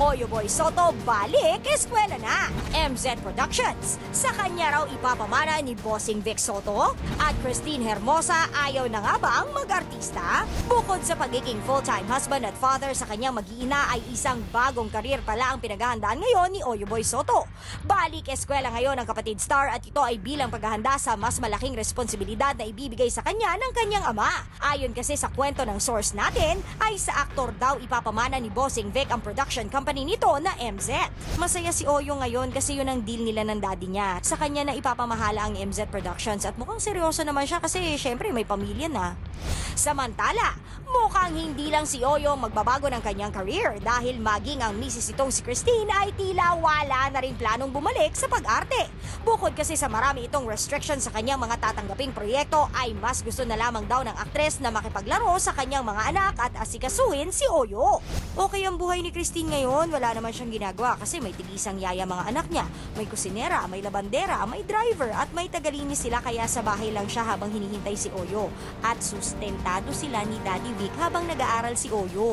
Oyo Boy Soto balik eskwela na. MZ Productions, sa kanya raw ipapamana ni Bossing Vic Soto at Christine Hermosa ayaw na nga bang mag-artista? Bukod sa pagiging full-time husband at father sa kanyang mag-iina ay isang bagong karir pala ang pinaghahandaan ngayon ni Oyo Boy Soto. Balik eskwela ngayon ang kapatid star at ito ay bilang paghahanda sa mas malaking responsibilidad na ibibigay sa kanya ng kanyang ama. Ayon kasi sa kwento ng source natin, ay sa aktor daw ipapamana ni Bossing Vic ang production company nito na MZ. Masaya si Oyo ngayon kasi yun ang deal nila ng daddy niya. Sa kanya na ipapamahala ang MZ Productions at mukhang seryoso naman siya kasi syempre may pamilya na. Samantala, mukhang hindi lang si Oyo magbabago ng kanyang career dahil maging ang misis itong si Christine ay tila wala na rin planong bumalik sa pag-arte. Bukod kasi sa marami itong restriction sa kanyang mga tatanggaping proyekto ay mas gusto na lamang daw ng aktres na makipaglaro sa kanyang mga anak at asikasuhin si Oyo. Okay ang buhay ni Christine ngayon, wala naman siyang ginagawa kasi may tigisang yaya mga anak niya. May kusinera, may labandera, may driver at may tagalinis sila kaya sa bahay lang siya habang hinihintay si Oyo. At sustentado sila ni Daddy Vic habang nag-aaral si Oyo.